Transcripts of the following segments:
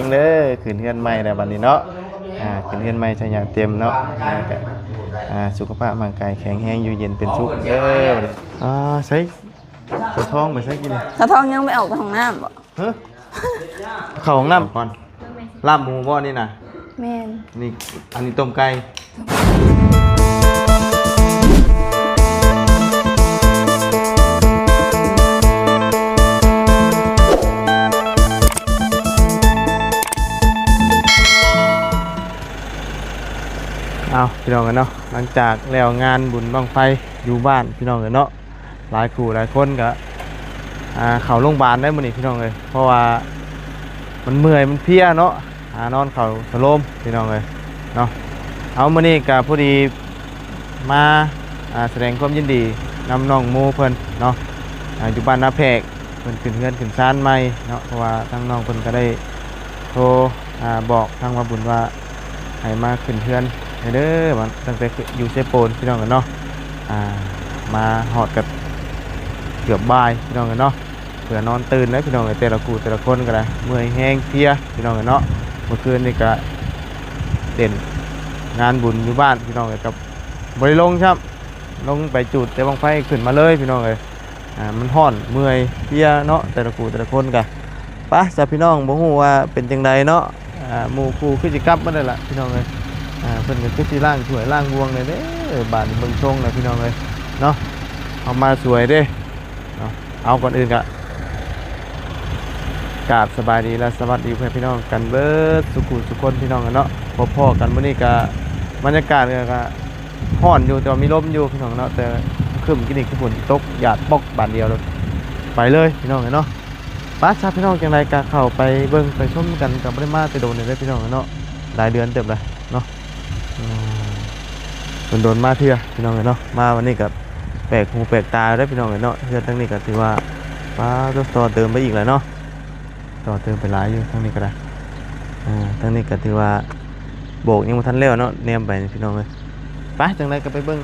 งเด้อขึ้นเฮือนใหม่แล้วบัดนี้เนาะขึ้นเฮือนใหม่ใช้ยาเต็มเนาะสุขภาพร่างกายแข็งแรงอยู่เย็นเป็นสุขเด้อใช้กระท้องไปใช้กินกระท้องยังไม่ออกจากห้องน้ำบ่ฮะเข้าห้องน้ำก่อนลาบหมูบ่นี่น่ะแม่นนี่อันนี้ต้มไก่เอาพี่น้องกันเนาะหลังจากแล้วงานบุญบั้งไฟอยู่บ้านพี่น้องกันเนาะหลายคู่หลายคนก็เข้าโรงพยาบาลได้มื้อนี้พี่น้องเลยเพราะว่ามันเมื่อยมันเพลียเนาะนอนเข้าสโลมพี่น้องเลยเนาะเอามื้อนี้ก็พอดีมาแสดงความยินดีนำน้องโมเพิ่นเนาะอยู่บ้านนาแพกเพิ่นขึ้นเฮือนขึ้นศาลใหม่เนาะเพราะว่าทางน้องเพิ่นก็ได้โทรบอกทางว่าบุญว่าให้มาขึ้นเฮือนเด้อมันตั้งแต่อยู่เซโปนพี่น้องกันเนาะมาหอดกับเกือบบ่ายพี่น้องกันเนาะเผื่อนอนตื่นแล้วพี่น้องกันแต่ละคู่แต่ละคนก็ได้เมื่อยแห้งเพลียพี่น้องกันเนาะเมื่อคืนนี่ก็เต้นงานบุญอยู่บ้านพี่น้องกันกับบริลงครับลงไปจุดแต่บังไฟขึ้นมาเลยพี่น้องเลยมันห่อนเมื่อยเพลียเนาะแต่ละคู่แต่ละคนกันปะจ้าพี่น้องบ่ฮู้ว่าเป็นจังใดเนาะหมู่คู่คือสิกลับมาได้ละพี่น้องเลยเพิ่นก็คือสิล้างถ้วยล้างบวงเลยเด้บ้านเบิ่งทรงนะพี่น้องเลยเนาะเอามาสวยเด้เนาะเอาก่อนอื่นก็กราบสบายดีและสวัสดีเพื่อนพี่น้องกันเบิดสุขุสุคนพี่น้องกันเนาะพ่อๆกันมื้อนี้ก็บรรยากาศก็ร้อนอยู่แต่ว่ามีลมอยู่พี่น้องเนาะแต่ครึ้มกินอีกฝนตกหยาดปอกบานเดียวเลยไปเลยพี่น้องเนาะป้าชาพี่น้องจังไรก็เข้าไปเบิ่งไปชมกันกับบ่ได้มาแต่โดนเลยพี่น้องเนาะหลายเดือนเต็มเลยเนาะโดนมาเที่ยพี่น้องเนาะมาวันนี้กับแปลกหูแปลกตาได้พี่น้องเนาะเพื่อนทั้งนี้ก็ถือว่าป้าต้องต่อเติมไปอีกแล้วเนาะต่อเติมไปหลายอยู่ทั้งนี้ก็ได้ทั้งนี้ก็ถือว่าโบกยังมาทันเร็วเนาะแนมไปพี่น้องเลยไปจังไรก็ไปเบิ่ง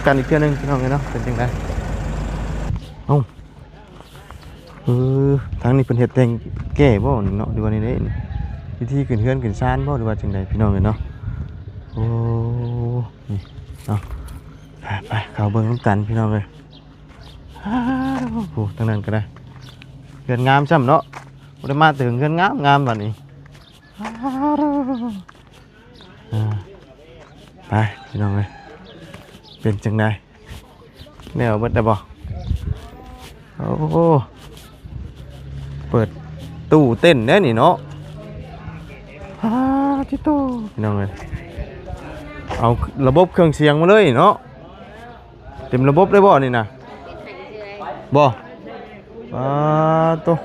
กันอีกเที่ยนึงพี่น้องเนาะเป็นจังไรทางนี้เป็นเห็ดแดงแก่บ่เนาะดูว่านี่เด้วิธีขึ้นเฮือนขึ้นศาลบ่หรือว่าจังไดพี่น้องเนาะโอ้นี่เนาะไปเข้าเบิ่งกันพี่น้องเลยโอ้ทางนั้นก็ได้เฮือนงามซ้ำเนาะบ่ได้มาถึงเฮือนงามบัดนี้ไปพี่น้องเลยเป็นจังไดแนวเบิดได้บ่โอ้เปิดตู้เต้นเนี่ยนี่เนาะที่ตู้พี่น้องเลยเอาระบบเครื่องเสียงมาเลยเนาะเต็มระบบได้บ่นี่นะบ่ตู้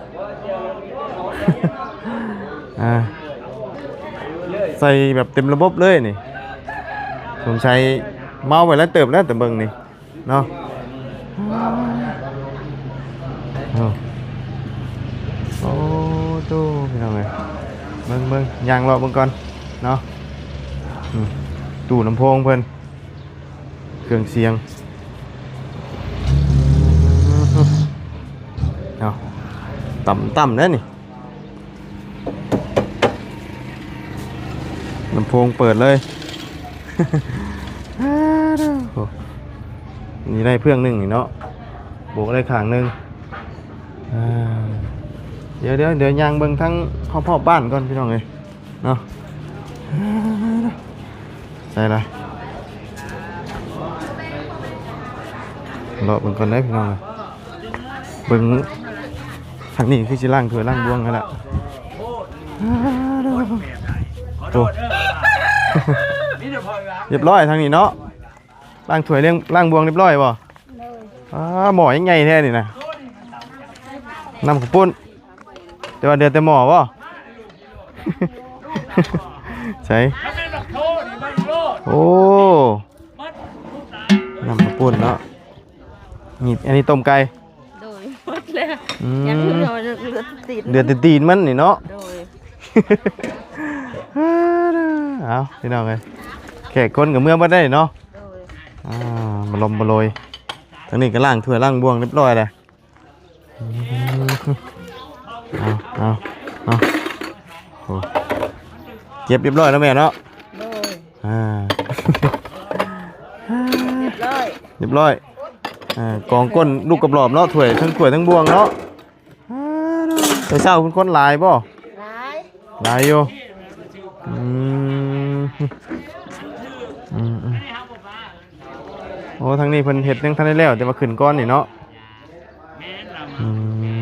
ใส่แบบเต็มระบบเลยนี่สงสัยเมาไปแล้วเติบแล้วแต่เบิ่งนี่เนาะโอ้ตู้พี่น้องเลยเบิ่งยางรอเบิ่งก่อนเนาะตู้ลำโพงเพิ่นเครื่องเสียงเอาต่ำนั่นนี่ลำโพงเปิดเลยนี่ได้เพื่องหนึ่งนี่เนาะโบกได้ข้างหนึ่งเดี๋ยวยางเบิ่งทั้งพ่อบ้านก่อนพี่น้องเลยเนาะใส่ละรอเบิ่งก่อนได้พี่น้องเลยเบิ่งทางนี้คือสิล่างถ้วยล่างบวงกันละโตเรียบร้อยทางนี้เนาะล่างถ้วยล่างบวงเรียบร้อยบ่หมอยังไงแท้นี่นะน้ำข้าวปุ้นแต่ว่าเดือดแต่หมอบ่ใช่โอ้น้ำข้าวปุ้นเนาะนี่อันนี้ต้มไก่โดยหมดเลยยังเดือดตีนมันนี่เนาะเอาพี่น้องเลยแขกคนกับเมื่อมาได้เนาะมาลมมาโรยทางนี้ก็ล่างถ้วยล่างบวงเรียบร้อยเลยเอา โอ้เก็บเรียบร้อยแล้วแม่เนาะ โดย อ่า เรียบร้อย เรียบร้อยกองก้นลูกกระบอกเนาะถ้วยทั้งถ้วยทั้งบวงเนาะไปเศร้าคุณคนหลายบ่ ร้าย หลายอยู่อืมอืมอืมโอ้ทางนี้เพิ่นเฮ็ดยังทันได้แล้วแต่ว่าขึ้นก้อนนี่เนาะอื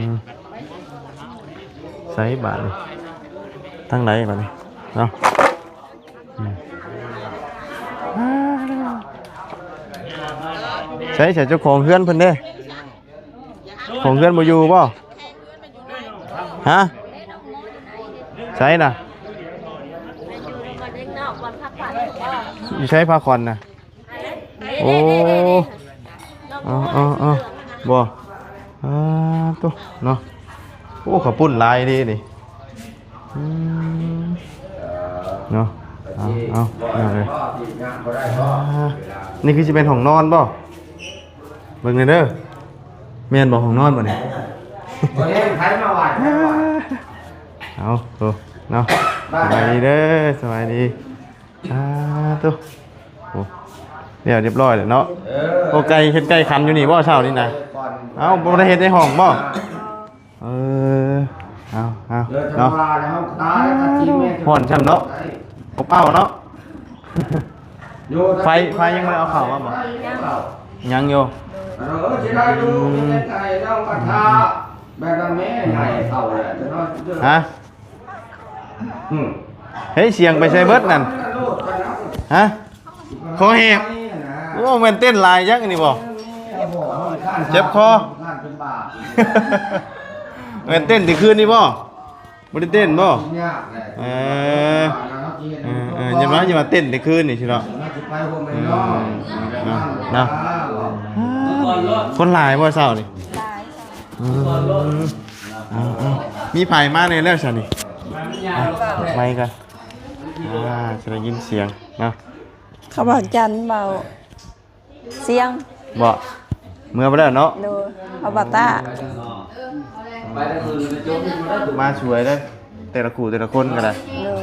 มใส่บาทนี่ทางไหนบาทนี่เนาะอืมใช่เจ้าของเฮือนเพิ่นเด้ของเฮือนบ่อยู่บ่ฮะใช่น่ะอยู่ใช้ผ้าคอนน่ะโอ้อ๋อบ่ตุ๊เนาะโอ้ขาวปุ้นลายดีนี่เนาะเอาเลยนี่คือจะเป็นห้องนอนบ่เบิ่งเลยเด้อแม่นบ่ห้องนอนบ่นี่เอาโตเนาะสบายดีเด้อสบายดีตุ๊โอ้เรียบร้อยแล้วเนาะโอ้ไก่เฮ็ดไก่คันอยู่นี่บ่เช้านี่นะเอ้าบ่ได้เฮ็ดในห้องบ่เอาเนาะห่อนช่ำเนาะอบอ้าวเนาะไฟยังไม่ได้เอาเข้ามาบ่ยังอยู่ฮะเฮ้ยเสียงไปใส่เบิดนั่นฮะคอแหบโอ้แม่นเต้นลายยักษ์นี่บ่เจ็บคอแม่นเต้นที่คืนนี่บ่บ่ได้เต้นบ่อย่ามาเต้นที่คืนนี่สิเนาะเนาะคนหลายบ่เช้านี่มีไผมาในแล้วซั่นนี่ไม่กันจะได้ยินเสียงเนาะ เขาบอกจันเบาเสียง บ่เมื่อไปแล้วเนาะ ดูเขาบอกตา มาช่วยได้แต่ละคู่แต่ละคนกันเลย ดู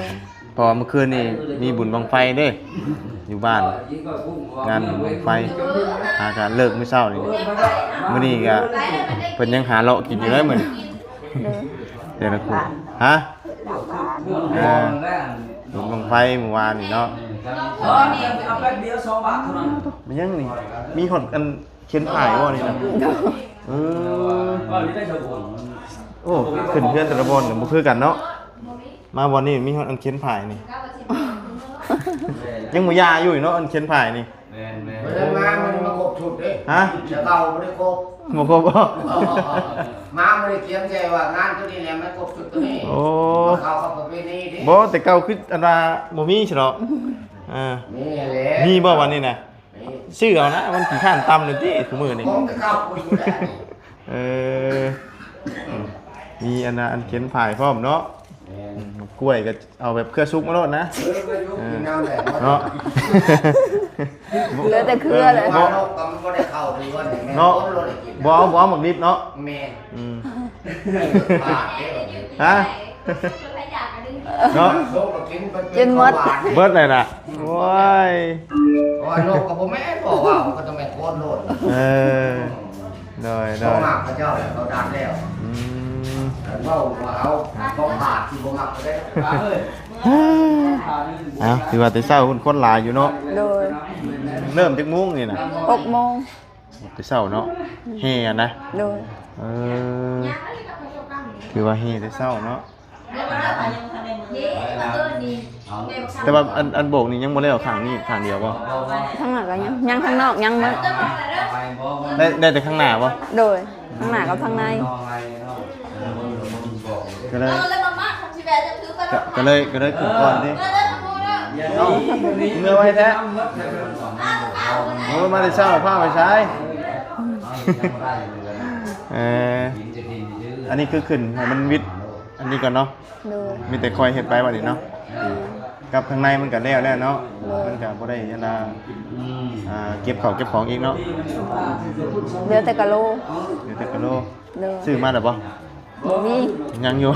พอเมื่อคืนนี่มีบุญบังไฟเด้อยู่บ้านงานบุญบังไฟหาการเลิกมื้อเช้านี่มื้อนี้ก็เพิ่นยังหาเลาะกินอยู่เลยมื้อนี้ ดู แต่ละคู่ฮะบุญบังไฟเมื่อวานนี่เนาะมันยังนี่มีคนกันเขียนถ่ายว่านี่นะโอ้ขึ้นเพื่อนแต่ละบอลบ่คือกันเนาะมาบอลนี่มีคนอันเขียนถ่ายนี่ยังบ่ยาอยู่เนาะอันเขียนถ่ายนี่มามันมาครบชุดเด้ ฮะ จะเก่าไม่ได้ครบ บ่ครบบ่ มาไม่ได้เขียนใจว่างานตัวนี้แหละไม่ครบชุดตัวนี้ โอ้ เขากับประเพณีดิ บ่แต่เก่าคืออันว่าบ่มีซะเนาะนี่แหละ มีบ่วันนี้น่ะชื่อเอานะมันขี้ข้านต่ำนึงติซุมื้อนี่ ผมจะเข้าคุยอยู่แล้ว เออมีอันน่ะอันเขียนถ่ายพร้อมเนาะกล้วยก็เอาแบบเครือซุกมาโลดนะเนาะ เหลือแต่เครือเลย บ่นกก็ไม่ได้เข้าดีว่านี่แม่ เนาะ บ่ได้กิน บ่เอาหมักดิบเนาะ แม่ บาดเด้อ ฮะเนาะ โลกก็กินเป็น กินหมด เบิดเลยน่ะโอ้ย โอ้ยโลกก็บ่แม่นบอกว่ามันก็ต้องแม่นโคตรโลด เออได้ เขาหมักพระเจ้าแล้วเขาดันแล้ว อืม แต่ว่าเอาต้องบาดที่บ่มักก็ได้เอ้ย เอ้าถือว่าแต่เช้าคนหลายอยู่เนาะ ดู เริ่มจักโมงนี่น่ะ 6 โมง แต่เช้าเนาะแห่นะ ดู เออถือว่าเฮแต่เศร้าเนาะแต่ว่าอันโบกนี่ยังบ่ได้เอาข้างนี้ข้างเดียวบ่ ข้างหน้าก็ยังข้างนอกยังมั้ง ได้แต่ข้างหน้าบ่ โดยข้างหน้ากับข้างใน ก็เลยขึ้นก่อนดิเอ้าเมื่อไว้แท้โอ้มาแต่เช้าผ้าไปใช้อันนี้คือขึ้นให้มันวิดอันนี้ก่อนเนาะ ดู มีแต่คอยเฮ็ดไปว่านี่เนาะกับข้างในมันก็แล้วเนาะมันก็บ่ได้อันน่ะเก็บของอีกเนาะ เหลือแต่กะโหล เดี๋ยวแต่กะโล ดู ซื้อมาได้บ่ บ่มี ยังอยู่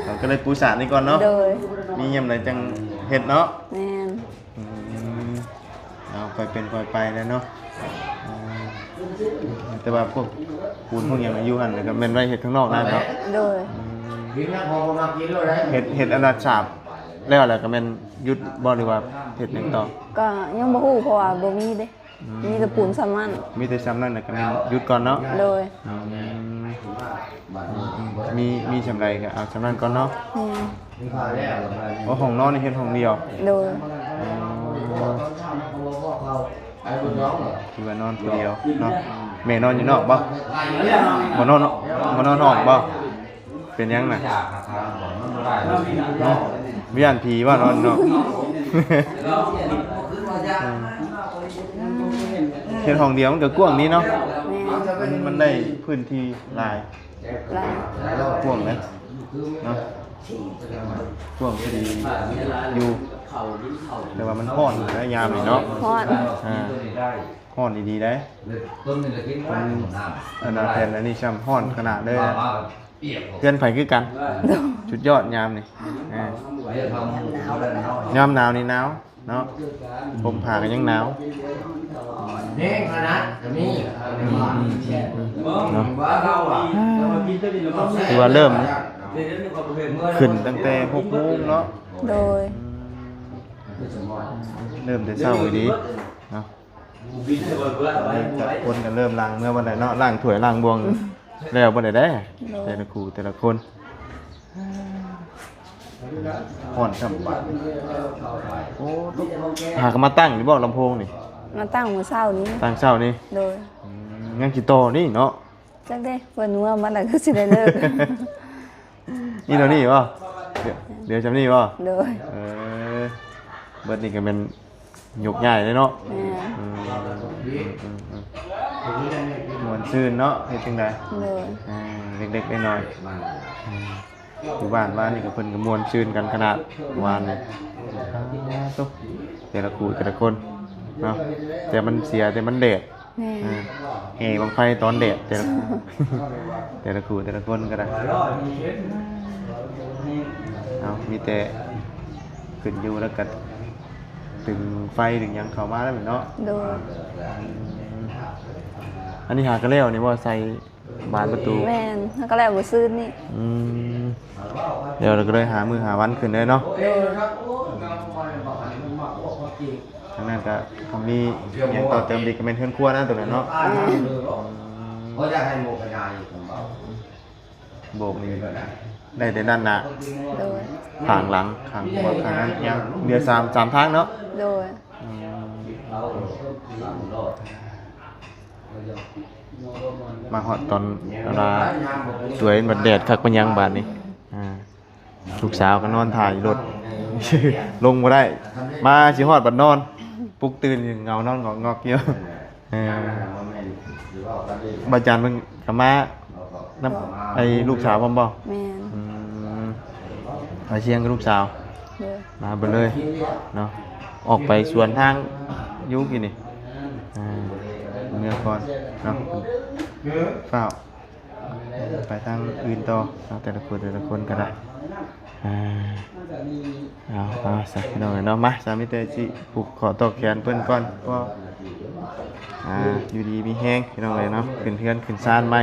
โอเค ก็เลยปูสาดนี่ก่อนเนาะ โดย มียามใดจังเฮ็ดเนาะ แม่น อืมเอาไปเป็นไปไปแล้วเนาะแต่ว่าพวกปูนพวกหยังอายุหั่นก็แม่นไว้เฮ็ดข้างนอกนั่นเนาะ โดย กินแล้วพอมากินแล้วได้ เฮ็ดอนาชาบแล้วอะไรก็แม่นหยุดบ่หรือว่าเฮ็ดหยังต่อ ก็ยังบ่ฮู้เพราะว่าบ่มีเด้มีแต่ปูนซ้ำมัน มีแต่ซ้ำนั่นน่ะก็แม่นหยุดก่อนเนาะ โดย อืมมีชำไรก็เอาชำนั้นก่อนเนาะ แม่น มีข้าวแล้ว โอ้ห้องนอนนี่เฮ็ดห้องเดียว โดย ไอ้บุญน้องเหรอ คือว่านอนคนเดียวเนาะแม่นอนอยู่นอกบ่ ไอ้เนี่ยเนาะ บ่นอนบ่นอนห้องบ่เป็นหยังน่ะวิญญาณผีว่านอนเนาะ เฮ็ดห้องเดียวมันก็กว้างนี้เนาะ แม่น มันได้พื้นที่หลาย หลาย กว้างเลยเนาะกว้างพอดีอยู่แต่ว่ามันร้อนนะยามนี่เนาะ ฮอด ร้อนดีๆได้มันอันนั้นแทนอันนี้ช่ำร้อนขนาดเลยนะเพื่อนไผคือกันชุดยอดยามนี่ยามหนาวนี่หนาวเนาะผมผ่ากันยังหนาว นี่ขนาดจะมี เนาะคือว่าเริ่มขึ้นตั้งแต่6 โมงเนาะ โดย เริ่มแต่เช้าอยู่ดีเนาะจัดคนกันเริ่มล้างเมื่อวันไหนเนาะล้างถ้วยล้างบวงแล้ววันไหนได้แต่ละครูแต่ละคนห่อนฉ่ำบัดโอ้หากนมาตั้งหรือบอกลำโพงนี่ มาตั้งมื้อเช้านี้ ตั้งเช้านี่ โดย งั้นกี่โตนี่เนาะ จักเด้เพิ่นว่ามันน่ะคือสิได้เลิก นี่เรานี่ป่ะเดี๋ยวจำนี่ป่ะ โดย เบิร์ดนี่ก็เป็นหยกใหญ่เลยเนาะ แม่น มวนซื่นเนาะเฮ็ดจังได โดย เด็กๆน้อยอยู่บ้านนี่ก็เพิ่นก็มวนซื่นกันขนาดวานนี่ตุ๊แต่ละคู่แต่ละคนเนาะแต่มันเสียแต่มันแดด แม่น บังไฟตอนแดดแต่ละคู่ แต่ละคู่แต่ละคนก็ได้เอามีแต่ขึ้นอยู่แล้วก็ถึงไฟถึงหยังเข้ามาแล้วเนาะ โดย อันนี้หากระแล้วนี่ว่าใส่บานประตู แม่นแล้วก็แล้วบ่ซื้อนี่ เดี๋ยวเราก็เลยหามือหาวันขึ้นเลยเนาะ โดย ทางนั้นก็ทำนี้ยังต่อเติมดีก็เป็นเพื่อนครัวนะตัวนั้นเนาะ เพราะจะให้โมกนายผมบอก โบกนี่ได้แต่ด้านหน้า โดย ทางหลังทางหัวทางนั้นยังเดือสามทางเนาะ โดย มาฮอดตอนเวลาสวยบัดแดดคักมันยังบาดนี้ลูกสาวก็นอนถ่ายรถ ลงบ่ได้ มาสิฮอดบัดนอนปลุกตื่นเงานอนงอกๆเยอะบาจารย์มันก็มานับไอ้ลูกสาวพร้อมบ่ แม่น มาเชียงกับลูกสาว โดย มาเบ่เลยเนาะออกไปสวนทางยุกอีนี่เมื่อก่อนเนาะเฝ้าไปทางอื่นต่อเนาะแต่ละคนก็ได้เอาสักหน่อยเนาะมาสามีเตจิผูกขอตอกแขนเพิ่นก่อนก็อยู่ดีมีแห้งพี่น้องเลยเนาะขึ้นเทือนขึ้นซานใหม่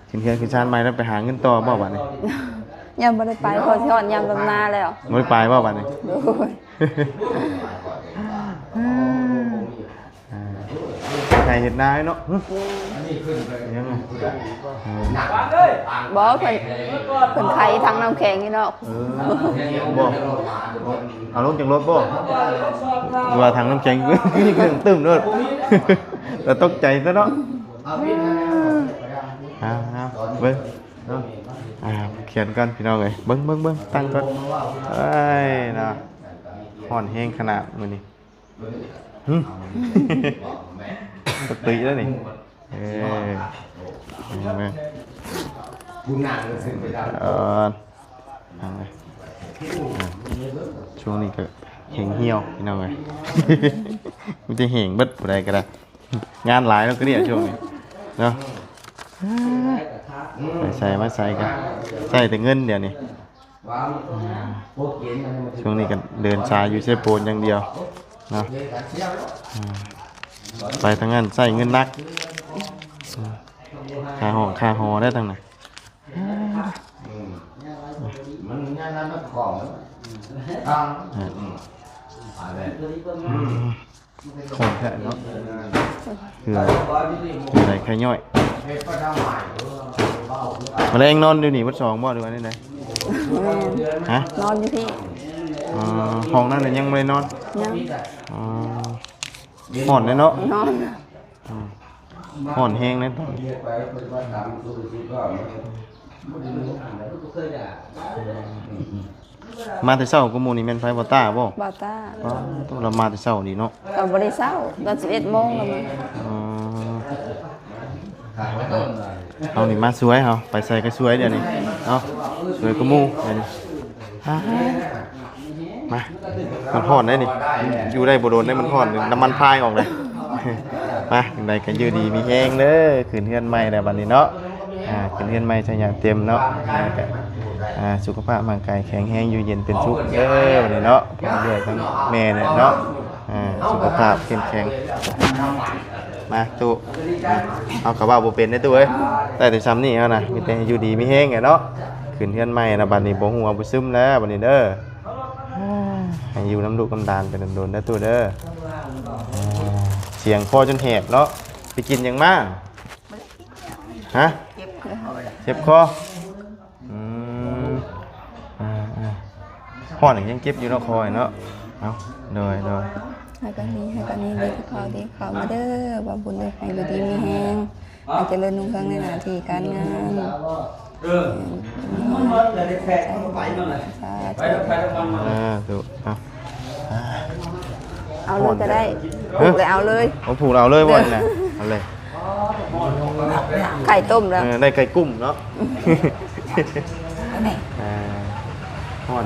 ขึ้นเทือนขึ้นซานใหม่แล้วไปหาเงินต่อบ่บัดนี้ ยังบ่ได้ไปเพอสิฮอดยามดำนาแล้ว บ่ได้ไปบ่บัดนี้ โดย ใครเห็นหน้าเนาะยังไง บ่เพิ่นไขทางน้ำแข็งนี่เนาะ บ่เอาลงจากรถบ่ว่าทางน้ำแข็งนี่เครื่องตึ้มด้วยแต่ตกใจซะเนาะเบิ้งเนาะเขียนกันพี่น้องเลยเบิ้งตั้งก่อนเอ้ยนะห่อนแห้งขนาดมื้อนี้ปกติแล้วนี่บุญหนักเลยสิไปได้ ช่วงนี้ก็เหี่ยวพี่น้องเลย มันจะเหี่ยงเบิดอะไรก็ได้งานหลายแล้วก็เนี่ยช่วงนี้เนาะ ไปใส่มาใส่กันใส่แต่เงินเดี๋ยวนี้ วางพวกเย็นอะไรมัน ช่วงนี้ก็เดินสายอยู่เซโปนอย่างเดียวเนาะไปทางนั้นใส่เงินนักค่าหอได้ทางไหน มันงานนั้นของทาง ของแท้เนาะคืออะไรใครย่อยมาแรงนอนดูนี่วัดสองบ่ดูอันนี้ไหนฮะ นอนอยู่พี่ ห้องนั้นน่ะยังไม่ได้นอน ยัง ห่อนเลยเนาะ นอน ห่อนแห้งเลยมาแต่เช้ากูมูนี่แม่นไฟบ่ต้าบ่ บาต้า ต้องเรามาแต่เช้านี่เนาะ ตอนบริเศร้าตอน11 โมงแล้วมั้ง เอานี่มาสวยเฮาไปใส่ก็สวยเดี๋ยวนี้เนาะสวยกูมูเดี๋ยวนี้มามันห่อนได้นี่อยู่ได้บ่โดนได้มันห่อนน้ำมันพายออกเลยมาจังไดก็อยู่ดีมีแฮงเด้อขึ้นเฮือนใหม่แล้วบัดนี้เนาะขึ้นเฮือนใหม่ใช้อย่างเต็มเนาะสุขภาพร่างกายแข็งแรงอยู่เย็นเป็นสุขเด้อบัดนี้เนาะพ่อเด้อทั้งแม่เนี่ยเนาะสุขภาพเข้มแข็งมาตู้เอากระเป๋าบ่เป็นได้ตู้เอ้ยแต่แต่ซ้ำนี่เอานะมีแต่อยู่ดีมีแฮงไงเนาะขึ้นเฮือนใหม่นะบัดนี้บ่ฮู้ว่าบ่ซึมแล้วบัดนี้เด้อให้อยู่น้ำลูกน้ำดานไปโดนๆได้ตู้เด้อเสียงคอจนแหบเนาะไปกินหยังมาฮะเจ็บคอห่อนยังเจ็บอยู่เนาะคอยเนาะเอาโดยให้กันนี้เลยที่เขามาเด้อว่าบุญเลยให้อยู่ดีมีแฮงให้เจริญรุ่งเรืองในหน้าที่การงานถูกเอาเลยก็ได้ผูกเลยเอาเลย ผมผูกเอาเลยบ่นี่นะเอาเลย ไข่ต้มแล้ว ได้ไก่กุ้มเนาะห่อน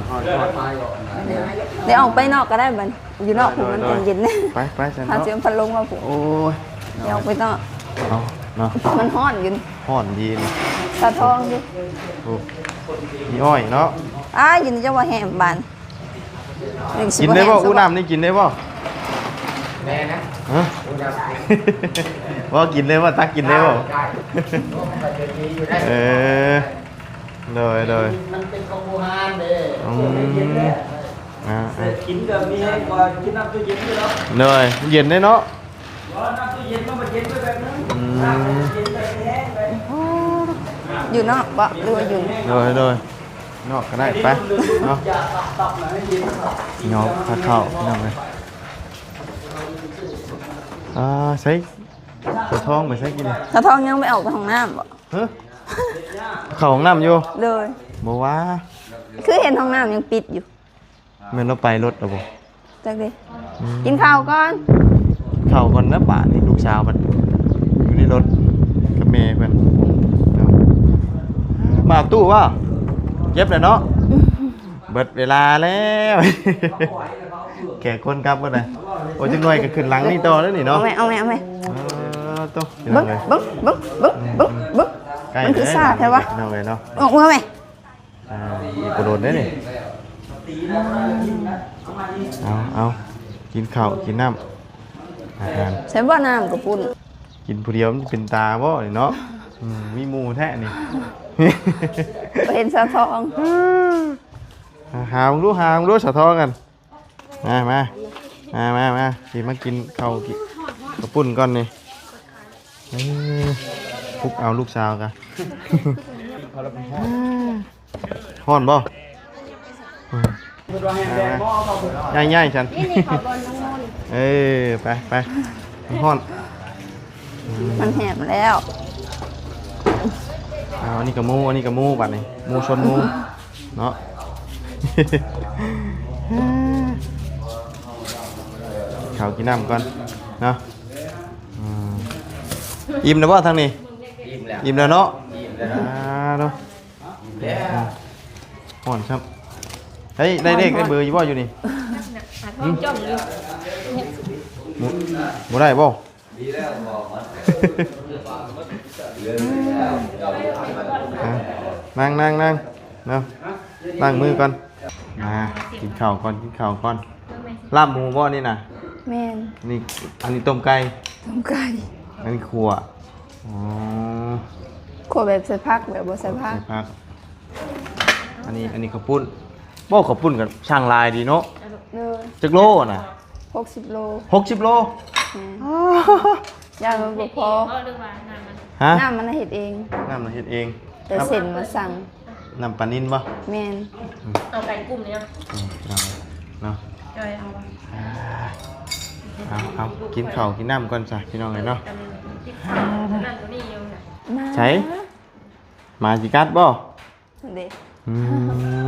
เดี๋ยวออกไปนอกก็ได้บันอยู่นอกผูกมันเย็นๆนะ ไปฉัน หา เนาะ เสียงพัดลมมาผูก โอ้ย เดี๋ยวออกไปนอก เนาะ มันฮ้อนอยู่ ห่อนดีนี่ ตาทองดิ มีอ้อยเนาะ ยินดีจะว่าแหมบาน กินได้ป่ะอู้น้ำนี่กินได้ป่ะ แม่นะ ฮะว่ากินได้ป่ะตักกินได้ป่ะเลยมันเป็นของบูฮานเด้กินกับมีให้กว่ากินน้ำตู้เย็นด้วยเนาะเลยเย็นได้เนาะน้ำตู้เย็นมันเย็นด้วยแบบนั้นเย็นแบบแห้งไป อยู่นอกปะหรือว่าอยู่เลยนอกก็ได้ไปเนาะเนาะถ้าเข้าพี่น้องเลยใช้กระท้องไปใช้กินเลย ตาทองยังไม่ออกจากห้องน้ำบ่ เข้าห้องน้ำอยู่เลย บอกว่าคือเห็นห้องน้ำยังปิดอยู่เมื่อเราไปรถหรอบ่จักดิกินข้าวก่อนข้าวก่อนนะป่านี่ลูกสาวมันอยู่ในรถกับแม่เพื่อนมาตู้ว่าเย็บเลยเนาะเบิดเวลาแล้วแก่คนครับว่าไงโอ้ยจังหน่อยก็ขึ้นหลังนี่ต่อแล้วนี่เนาะเอาไหมตู้บึ้งมันคือซาใช่ปะเอาเลยเนาะออกมาไหมอีกกระโดดได้นี่เอากินข้าวกินน้ำอาหารใช่ว่าน้ำกับปุ่นกินผู้เดียวมันเป็นตาบ่เนาะมีหมูแท้นี่เป็นสะทองหารู้สะทองกันมากินมากินข้าวกระปุ่นก่อนนี่พุกเอาลูกสาวกันฮ้อนบ่ง่ายฉันไปฮ้อนมันแหบแล้วอันนี้กับมูบัดนี่มูชนมูเนาะข้าวกินน้ำก่อนเนาะอิ่มแล้วบ่ทางนี้อิ่มแล้วเนาะเนาะห่อนครับเฮ้ยได้เลขได้เบอร์อยู่บ่อยู่นี่บ่ได้บ่ ดีแล้วบอกมัน นั่งเนาะล้างมือก่อนมากินข้าวก่อนลาบหมูบ่นี่น่ะ แม่น นี่อันนี้ต้มไก่ ต้มไก่ อันนี้ครัวอ๋อ ขวแบบใส่ผักแบบบ่ใส่ผัก ใส่ผักอันนี้ข้าวปุ้นบ่ข้าวปุ้นกับช่างลายดีเนาะ เด้อ จักโลน่ะ 60 โล 60 โล แม่นย่างมันบ่พอ ฮะ น้ำมันเฮ็ดเอง น้ำเราเฮ็ดเอง แต่เส้นมาสั่ง น้ำปลานิ่นบ่ แม่น เอาไก่กลุ่มเนี้ย เนาะ จอยเอาวะ เอากินข้าวกินน้ำก่อนจ้ะพี่น้องเอ้ยเนาะ ที่ขานั่นตัวนี้อยู่เนี่ย มา ใช้มาสิกัดบ่ เด้ อืม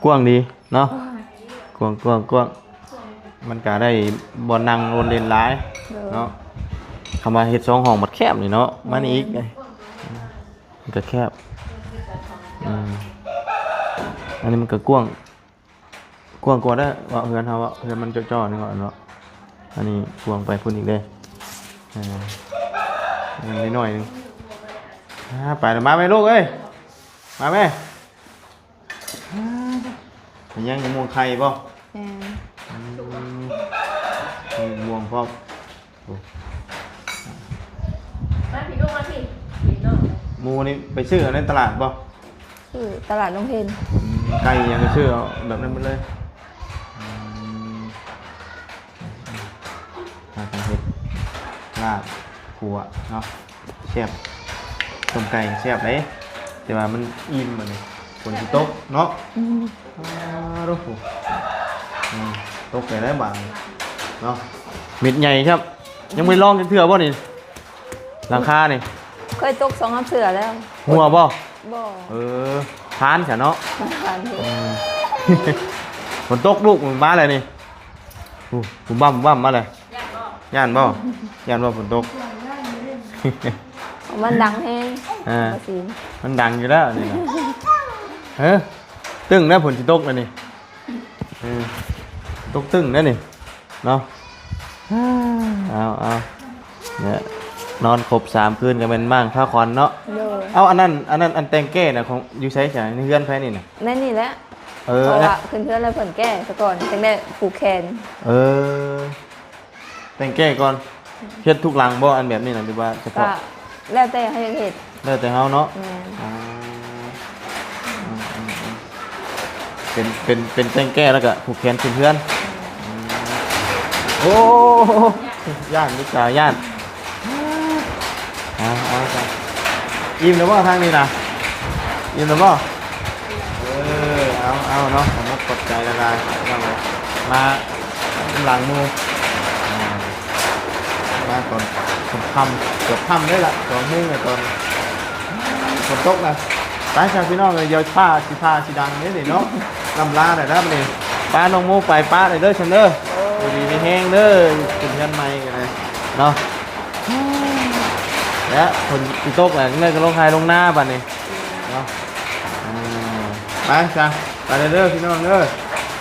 กว้างดีเนาะกว้างมันก็ได้บ่นั่งบนเลนหลาย เด้อ เนาะคำว่าเฮ็ด2ห้องมันแคบนี่เนาะมันอีกมันก็แคบอันนี้มันก็กว้างกว่าได้ว่าเฮือนเฮาว่าเฮือนมันจ่อๆนี่ก่อนเนาะอันนี้กว้างไปพุ่นอีกเด้นิดหน่อยนึงไปแล้วมาไหมลูกเอ้ยมาไหมยังม่วงไข่ป่ะ แม่น ม่วงพร้อม มาพี่ลูกมาพี่พี่น้อง หมูนี่ไปซื้อในตลาดป่ะ คือตลาดลงเพน ไก่ยังไปซื้อเอาแบบนั้นหมดเลยทางเห็ดลาบขัวเนาะแซ่บต้มไก่แซ่บเลยแต่ว่ามันอิ่มเหมือนเลยคนที่โต๊ะเนาะรู้หูโต๊ะไปได้บ้างเนาะเม็ดใหญ่ครับ ยังไม่ลองกันเถื่อป่ะนี่หลังคานี่ เคยตก2 น้ำเสือแล้ว หัวป่ะ บ่ ทานฉันเนาะ มาทานอยู่ ฝนตกลูกมันมาเลยนี่ผมบ้ามมาเลยย่านบ่ฝนตก มันดังแฮง À. บ่สิ มันดังอยู่แล้วนี่นะเฮ้ยตึ้งนะฝนสิตกแล้วนี่ตกตึ้งนะนี่เนาะเอาเนี่ยนอนครบ3 คืนกันเป็นบ้างผ้าคอนเนาะ เด้อ เอาอันนั้นอันแต่งแก้น่ะของอยู่ใช้ใช่ในเฮือนไผนี่น่ะ นั่นนี่แหละ เอ เพ อ ราะว่าเพื่อนๆแล้วเพิ่นแก้ซะก่อนจังได้ผูกแขน แต่งแก้ก่อนเฮ็ดทุกหลังบ่อันแบบนี้น่ะหรือว่าเฉ ก็ พาะ แล้วแต่ให้เฮ็ด แล้วแต่เฮาเนาะ แม่น เป็นแต่งแก้แล้วก็ผูกแขนเพื่อนโอ้ย่านลูกสาวย่านเอาจ้ะอิ่มแล้วบ่ทางนี้นะอิ่มแล้วบ่เอาเนาะผมกดใจละลายมาหลังมือมาก่อนผมทำเกือบทำได้ละตอนนึงเลยตอนฝนตกนะไปชาวพี่น้องเลยเยอะผ้าสีดังนี่สิเนาะลำลาหน่อยนะมันเองป้าน้องโมไปป้าหน่อยเด้อฉันเด้อดูดีไม่แห้งเด้อกินกันใหม่กันเลยเนาะแล้วคนที่ตกเนี่ยเงยกันลงไทยลงหน้าบัดนี้เนาะไปจ้ะไปเด้อพี่น้องเด้อ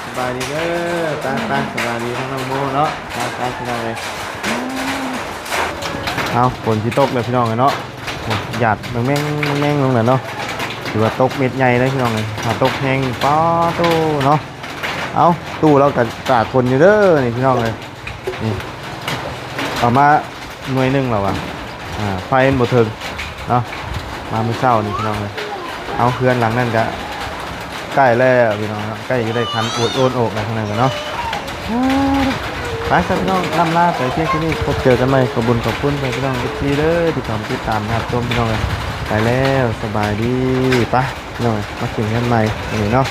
สบายดีเด้อไปสบายดีทั้งน้องโมเนาะไปพี่น้องเลยเอาฝนที่ตกเลยพี่น้องเลยเนาะหยาดแม่งลงเลยเนาะถือว่าตกเม็ดใหญ่เลยพี่น้องเลยถ้าตกแห้งป้าตู้เนาะเอาตู้เรากัตากคนอยู่เด้อนี่พี่น้องเลยนี่เอามาหน่วยหนึงแล้ววะไฟบ่ถึงเนาะมาเมื่อเช้านี่พี่น้องเลยเอาเพื่อนหลังนั่นก็ใกล้แล้วพี่น้องใกล้จะได้คันโอนอกอะไรทั้งนั้นกันเนาะไปครับพี่น้องล่ำลาไปเที่ยงที่นี่พบเจอกันใหม่ขอบคุณไปพี่น้องทุกทีเด้อที่ติดตามนะครับชมพี่น้องเลยไปแล้วสบายดีปะพี่น้องมาถึงกันใหม่นี่เนาะ